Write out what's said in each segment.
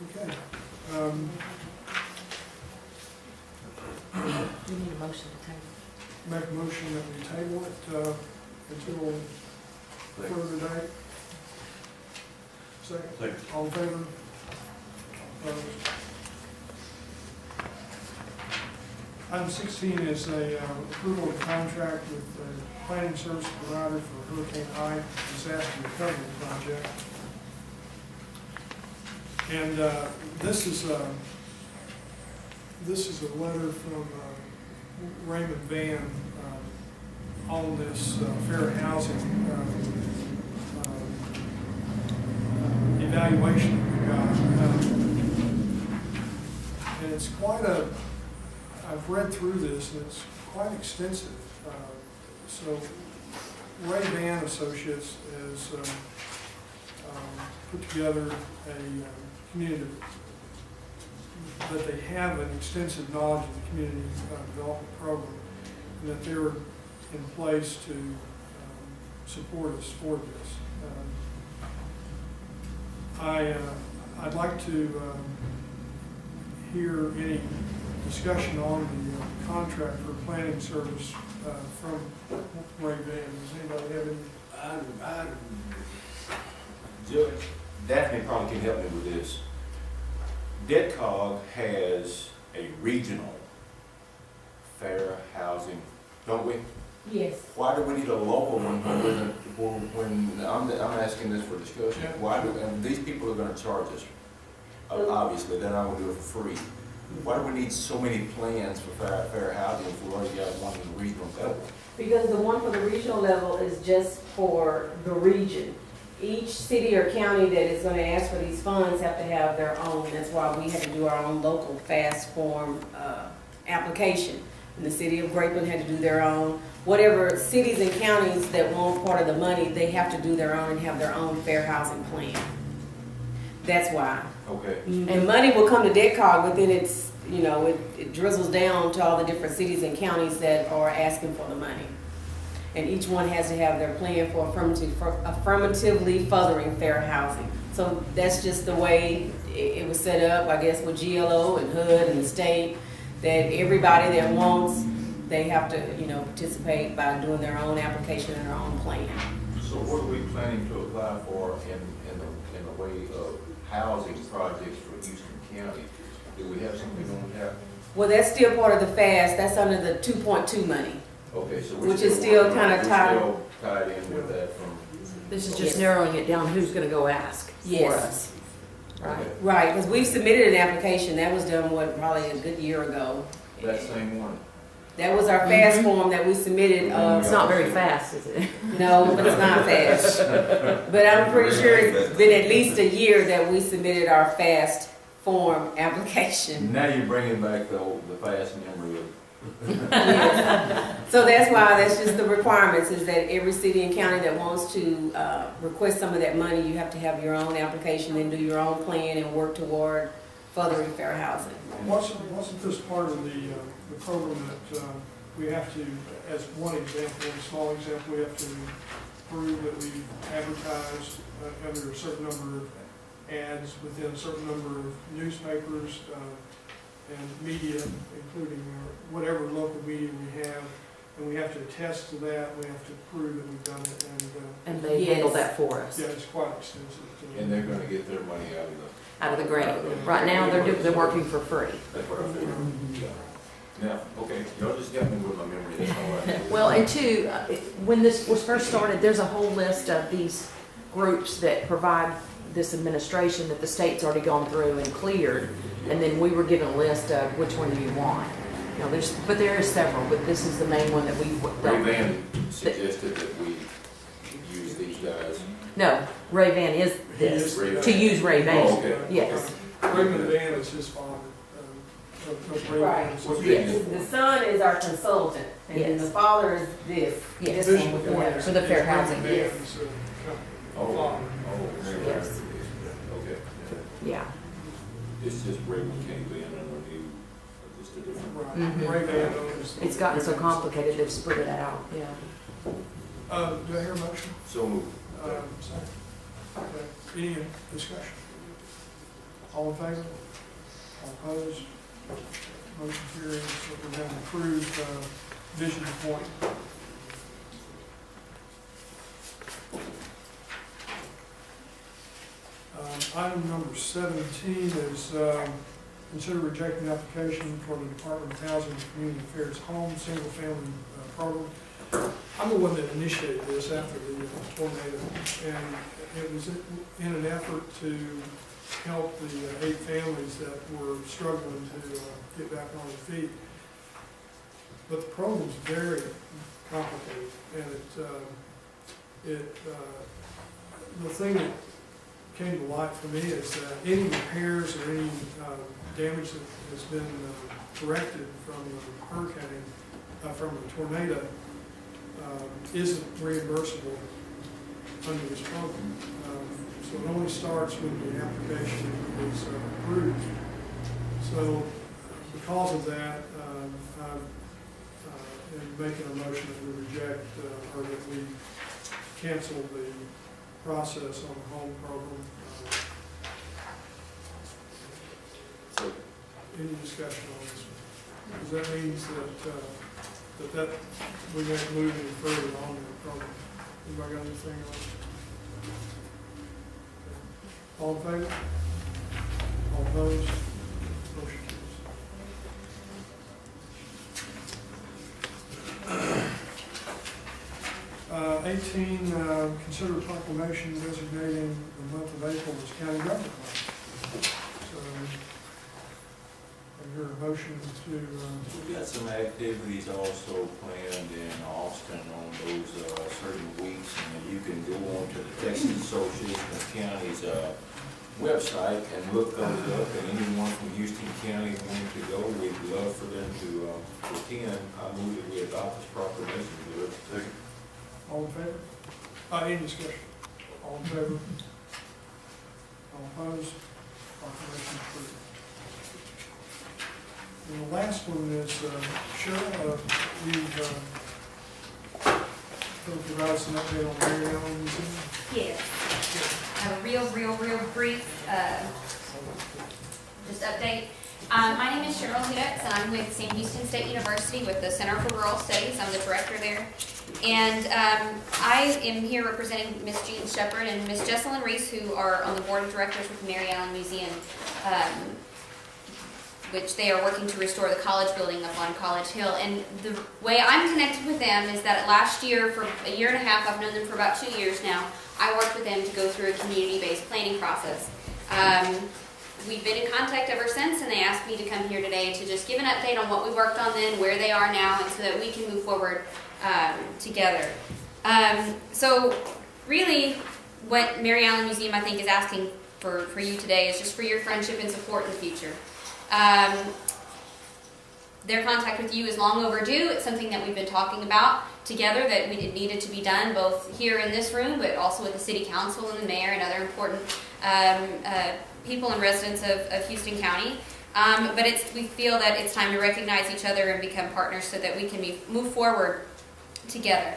Okay. We need a motion to table. Make a motion that we table it until further date. Second. All in favor? Opposed? Item 16 is a approval of contract with the planning service provider for Hurricane Ike disaster recovery project. And this is a letter from Raymond Van on this fair housing evaluation that we got. And it's quite a, I've read through this and it's quite extensive. So Ray Van Associates has put together a community, that they have an extensive knowledge of the community development program, and that they're in place to support us for this. I'd like to hear any discussion on the contract for planning service from Ray Van. Does anybody have any? Judge, Daphne probably can help me with this. DEDCOG has a regional fair housing, don't we? Yes. Why do we need a local one when I'm asking this for discussion? Yeah. Why do, and these people are gonna charge us, obviously, they're not gonna do it for free. Why do we need so many plans for fair housing if we already got one in the regional level? Because the one for the regional level is just for the region. Each city or county that is gonna ask for these funds have to have their own. That's why we had to do our own local fast form application. And the city of Grapeland had to do their own. Whatever cities and counties that want part of the money, they have to do their own and have their own fair housing plan. That's why. Okay. And money will come to DEDCOG, but then it's, you know, it drizzles down to all the different cities and counties that are asking for the money. And each one has to have their plan for affirmatively furthering fair housing. So that's just the way it was set up, I guess, with GLO and HUD and the state, that everybody that wants, they have to, you know, participate by doing their own application and their own plan. So what are we planning to apply for in the way of housing projects for Houston County? Do we have something on that? Well, that's still part of the FAST, that's under the 2.2 money. Okay, so Which is still kinda tied- We're still tied in with that from. This is Yes. just narrowing it down, who's gonna go ask for Yes. us. Right? Okay. Right, because we've submitted an application, that was done, what, probably a good year ago. That same one. That was our FAST form that we submitted, It's not very fast, is it? no, but it's not fast. But I'm pretty sure it's been at least a year that we submitted our FAST form application. Now you're bringing back the fast memory of. Yes. So that's why, that's just the requirements, is that every city and county that wants to request some of that money, you have to have your own application and do your own plan and work toward furthering fair housing. Wasn't this part of the program that we have to, as one example, a small example, we have to prove that we advertise under a certain number of ads within a certain number of newspapers and media, including whatever local media we have, and we have to attest to that, we have to prove that we've done it, And they Yes. handle that for us, yeah, it's quite extensive. And they're gonna get their money out of the grant. Right now, they're working for free. that's what I figured. Now, okay, y'all just got me with my memory, that's all right. Well, and two, when this was first started, there's a whole list of these groups that provide this administration that the state's already gone through and cleared, and then we were given a list of which one do you want. You know, there are several, but this is the main one that we Ray Van suggested that we use these guys. No, Ray Van is this, Ray Van. to use Ray Van. Oh, okay. Yes, Raymond Van is his father. of Ray Right. Van. What's Yes. The son is our consultant, and then the Yes. father is this. Yes. This one with the Vision letter. For the fair Raymond housing, Van's, yes. Oh, father. Yes. Okay. yeah. It's just Raymond King Van underneath, just a different. Right. Mhm. Ray Van owns. It's gotten so complicated, they've split it out, yeah. Do I hear a motion? So moved. Second. Okay. Any discussion? All in favor? All opposed? Motion carries. So we have approved vision point. Item number 17 is consider rejecting application for the Department of Housing and Community Affairs Home Single Family Program. I'm the one that initiated this after the tornado, and it was in an effort to help the 8 families that were struggling to get back on their feet. But the program's very complicated, and the thing that came to light for me is that any repairs or any damage that has been corrected from the hurricane, from the tornado, isn't reimbursable under this program. So it only starts when the application is approved. So because of that, I'm making a motion that we reject, or that we cancel the process on the home program. So, Any discussion on this one? Because that means that we won't move any further on the program. Anybody got anything else? All in favor? All opposed? Motion carries. 18, consider proclamation designating the month of April as County Government Month. So, I hear a motion to, we've got some activities also planned in Austin on those certain weeks, and you can go on to the Texas Association of Counties website and look those up, and anyone from Houston County wanting to go, we'd love for them to attend. I move that we adopt this proclamation. Do it. Second. all in favor? Any discussion? All in favor? All opposed? Proclamation approved. And the last one is, Cheryl, you've provide us an update on Mary Allen Museum. Yes. I have a real brief, just update. My name is Cheryl Hudetz, and I'm with Sam Houston State University with the Center for Rural Studies. I'm the director there. And I am here representing Ms. Jean Shepard and Ms. Jesselyn Reese, who are on the board of directors with the Mary Allen Museum, which they are working to restore the college building up on College Hill. And the way I'm connected with them is that last year, for a year and a half, I've known them for about 2 years now, I worked with them to go through a community-based planning process. We've been in contact ever since, and they asked me to come here today to just give an update on what we worked on then, where they are now, and so that we can move forward together. So really, what Mary Allen Museum, I think, is asking for you today is just for your friendship and support in the future. Their contact with you is long overdue. It's something that we've been talking about together, that it needed to be done both here in this room, but also with the city council and the mayor and other important people and residents of Houston County. But we feel that it's time to recognize each other and become partners so that we can move forward together.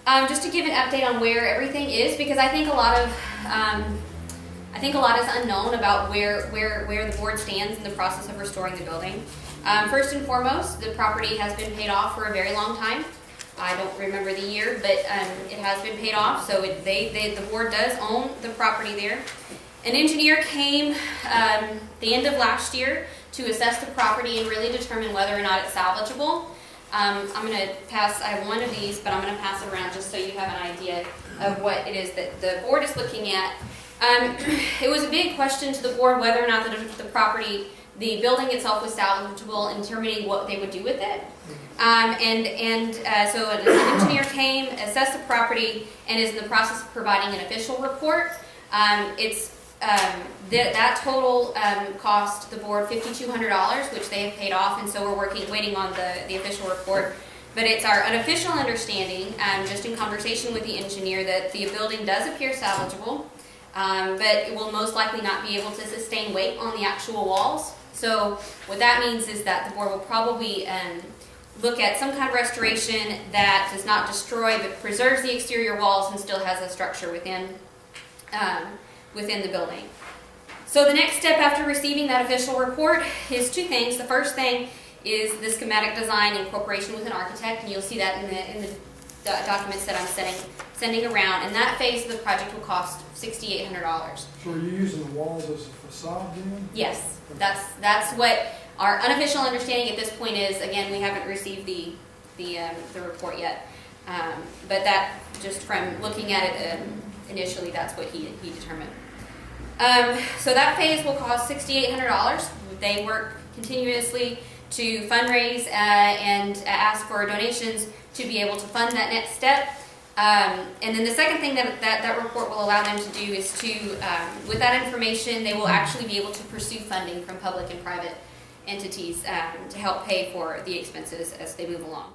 Just to give an update on where everything is, because I think a lot is unknown about where the board stands in the process of restoring the building. First and foremost, the property has been paid off for a very long time. I don't remember the year, but it has been paid off, so the board does own the property there. An engineer came the end of last year to assess the property and really determine whether or not it's salvageable. I'm going to pass, I have one of these, but I'm going to pass it around just so you have an idea of what it is that the board is looking at. It was a big question to the board whether or not the property, the building itself was salvageable, and determining what they would do with it. So an engineer came, assessed the property, and is in the process of providing an official report. That total cost the board $5,200, which they have paid off, and so we're waiting on the official report. But it's our unofficial understanding, just in conversation with the engineer, that the building does appear salvageable, but it will most likely not be able to sustain weight on the actual walls. So what that means is that the board will probably look at some kind of restoration that does not destroy but preserves the exterior walls and still has a structure within the building. So the next step after receiving that official report is two things. The first thing is the schematic design in cooperation with an architect, and you'll see that in the documents that I'm sending around. And that phase of the project will cost $6,800. So are you using the walls as a facade then? Yes, that's what our unofficial understanding at this point is. Again, we haven't received the report yet, but that just from looking at it initially, that's what he determined. So that phase will cost $6,800. They work continuously to fundraise and ask for donations to be able to fund that next step. And then the second thing that report will allow them to do is to, with that information, they will actually be able to pursue funding from public and private entities to help pay for the expenses as they move along.